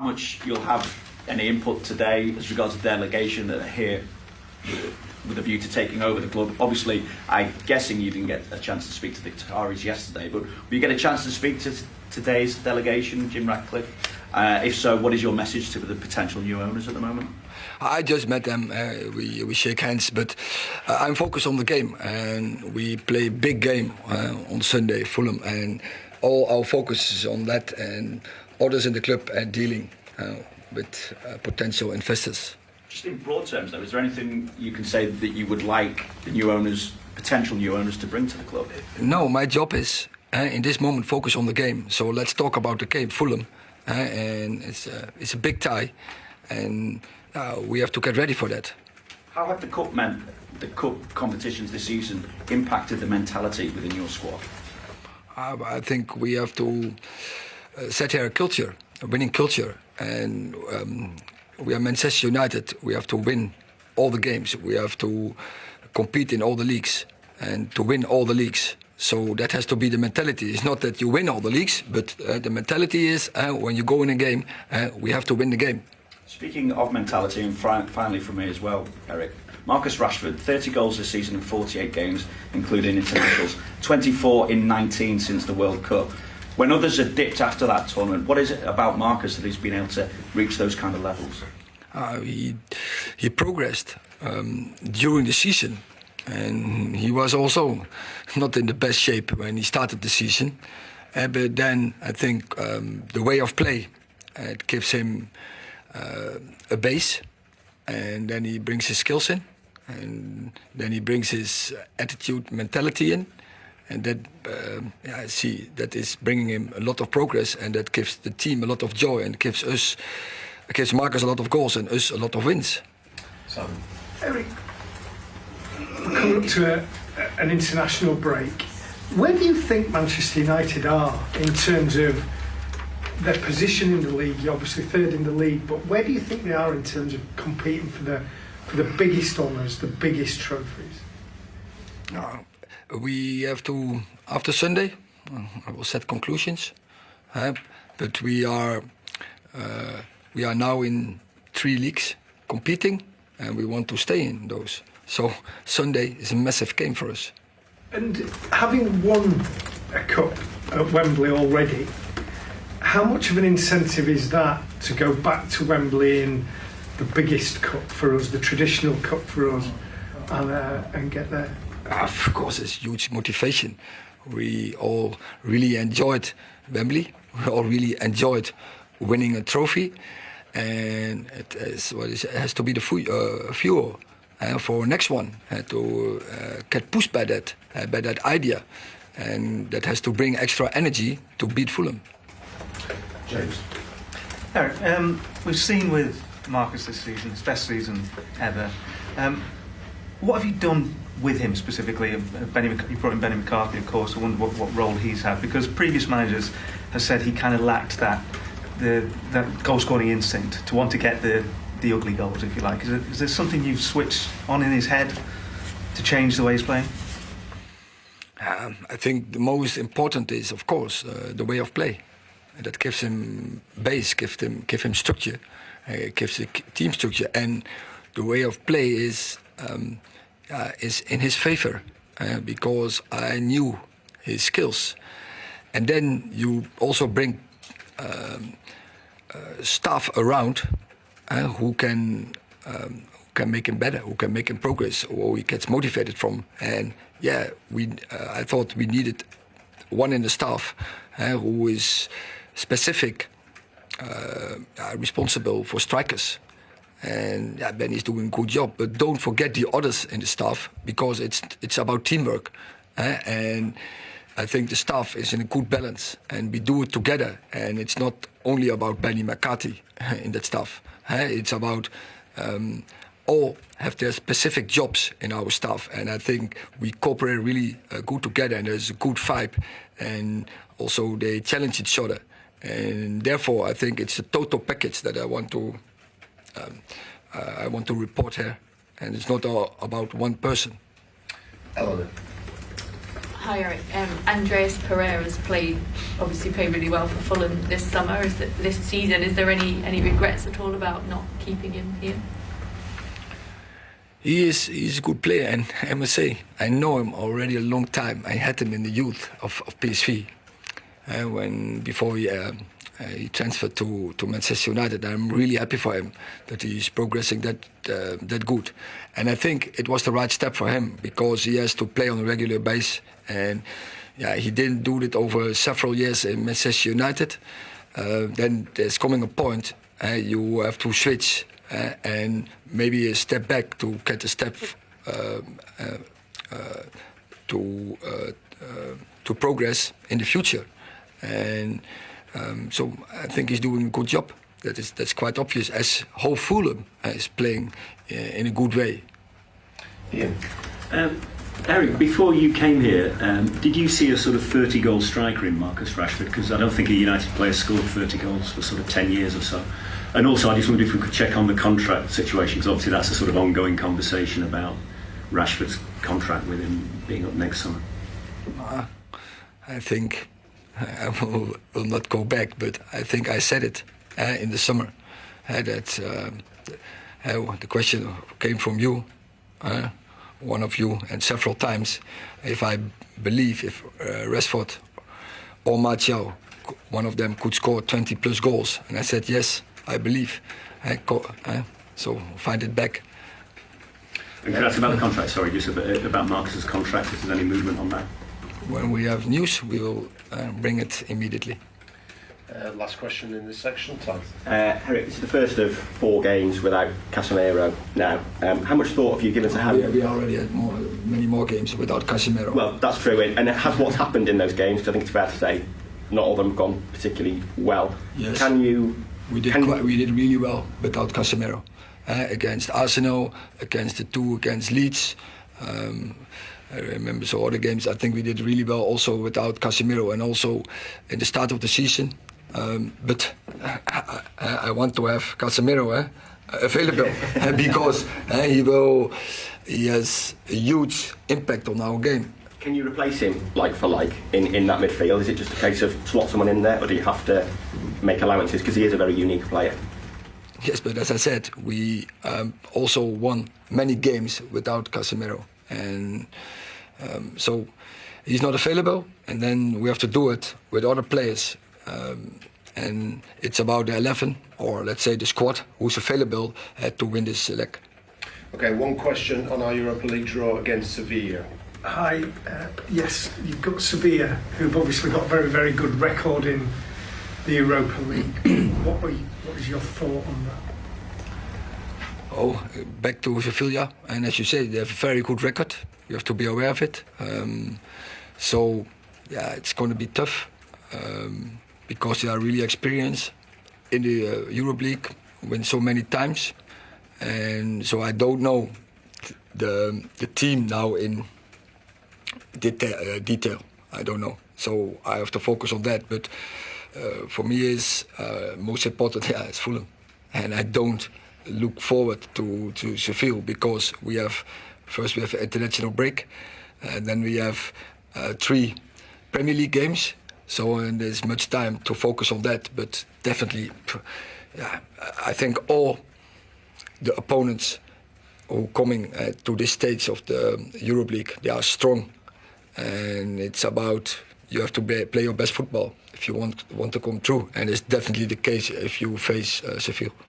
much you'll have any input today as regards to delegation that are here with a view to taking over the club. Obviously, I'm guessing you didn't get a chance to speak to the Qataris yesterday, but will you get a chance to speak to today's delegation, Jim Ratcliffe? If so, what is your message to the potential new owners at the moment? I just met them, we shake hands, but I'm focused on the game, and we play a big game on Sunday, Fulham, and all our focus is on that, and others in the club are dealing with potential investors. Just in broad terms though, is there anything you can say that you would like the new owners, potential new owners, to bring to the club? No, my job is, in this moment, focus on the game. So let's talk about the game, Fulham, and it's a big tie, and we have to get ready for that. How have the cup competitions this season impacted the mentality within your squad? I think we have to set here a culture, a winning culture, and we are Manchester United. We have to win all the games. We have to compete in all the leagues and to win all the leagues. So that has to be the mentality. It's not that you win all the leagues, but the mentality is when you go in a game, we have to win the game. Speaking of mentality, and finally from me as well, Erik, Marcus Rashford, 30 goals this season in 48 games, including internationals, 24 in 19 since the World Cup. When others have dipped after that tournament, what is it about Marcus that he's been able to reach those kind of levels? He progressed during the season, and he was also not in the best shape when he started the season. But then I think the way of play, it gives him a base, and then he brings his skills in, and then he brings his attitude, mentality in, and that I see that is bringing him a lot of progress, and that gives the team a lot of joy, and gives Marcus a lot of goals and us a lot of wins. So, Erik, we're coming up to an international break. Where do you think Manchester United are in terms of their position in the league? You're obviously third in the league, but where do you think they are in terms of competing for the biggest honours, the biggest trophies? We have to, after Sunday, I will set conclusions. But we are now in 3 leagues competing, and we want to stay in those. So Sunday is a massive game for us. And having won a cup at Wembley already, how much of an incentive is that to go back to Wembley in the biggest cup for us, the traditional cup for us, and get there? Of course, it's huge motivation. We all really enjoyed Wembley. We all really enjoyed winning a trophy, and it has to be the fuel for next one, to get pushed by that idea, and that has to bring extra energy to beat Fulham. James. Erik, we've seen with Marcus this season, his best season ever. What have you done with him specifically? You brought in Benny McCarthy, of course. I wonder what role he's had, because previous managers have said he kind of lacked that goal-scoring instinct to want to get the ugly goals, if you like. Is there something you've switched on in his head to change the way he's playing? I think the most important is, of course, the way of play. That gives him base, give him structure, gives the team structure, and the way of play is in his favor, because I knew his skills. And then you also bring staff around who can make him better, who can make him progress, or he gets motivated from. And I thought we needed one in the staff who is specific, responsible for strikers. And Benny's doing a good job, but don't forget the others in the staff, because it's about teamwork. And I think the staff is in a good balance, and we do it together. And it's not only about Benny McCarthy in that staff. It's about all have their specific jobs in our staff, and I think we cooperate really good together, and there's a good vibe, and also they challenge each other. And therefore, I think it's a total package that I want to report here, and it's not all about one person. Hello. Hi Eric. Andreas Pereira's obviously played really well for Fulham this summer, this season. Is there any regrets at all about not keeping him here? He's a good player, and I must say, I know him already a long time. I had him in the youth of PSV before he transferred to Manchester United. I'm really happy for him that he's progressing that good, and I think it was the right step for him because he has to play on a regular basis, and he didn't do it over several years in Manchester United. Then there's coming a point you have to switch. And maybe a step back to get a step to progress in the future, and so I think he's doing a good job. That's quite obvious, as whole Fulham is playing in a good way. Yeah. Erik, before you came here, did you see a sort of 30-goal striker in Marcus Rashford? Because I don't think a United player scored 30 goals for sort of 10 years or so. And also, I just wondered if we could check on the contract situation, because obviously that's a sort of ongoing conversation about Rashford's contract with him being up next summer. I think I will not go back, but I think I said it in the summer that the question came from you, one of you, and several times, if I believe if Rashford or Martial, one of them could score 20 plus goals, and I said yes. I believe. So find it back. And can I ask about the contract? Sorry, just a bit about Marcus's contract. If there's any movement on that? When we have news, we will bring it immediately. Last question in this section, Tom. Erik, this is the first of 4 games without Casemiro now. How much thought have you given to having... We already had many more games without Casemiro. Well, that's true. And has what's happened in those games, because I think it's fair to say not all of them have gone particularly well. Yes. We did really well without Casemiro. Against Arsenal, against the 2 against Leeds. I remember so other games. I think we did really well also without Casemiro, and also in the start of the season. But I want to have Casemiro available because he has a huge impact on our game. Can you replace him like for like in that midfield? Is it just a case of slot someone in there, or do you have to make allowances, because he is a very unique player? Yes, but as I said, we also won many games without Casemiro, and so he's not available, and then we have to do it with other players, and it's about the 11, or let's say the squad, who's available to win this leg. Okay, one question on our Europa League draw against Sevilla. Hi, yes, you've got Sevilla, who've obviously got a very, very good record in the Europa League. What is your thought on that? Back to Sevilla, and as you say, they have a very good record. You have to be aware of it. So, it's going to be tough because they are really experienced in the Europa League, win so many times, and so I don't know the team now in detail. I don't know, so I have to focus on that. But for me, is most important. It's Fulham, and I don't look forward to Seville because we have an international break, and then we have 3 Premier League games. So and there's much time to focus on that. But definitely, I think all the opponents who are coming to this stage of the Europa League, they are strong. And it's about you have to play your best football if you want to come through, and it's definitely the case if you face Seville.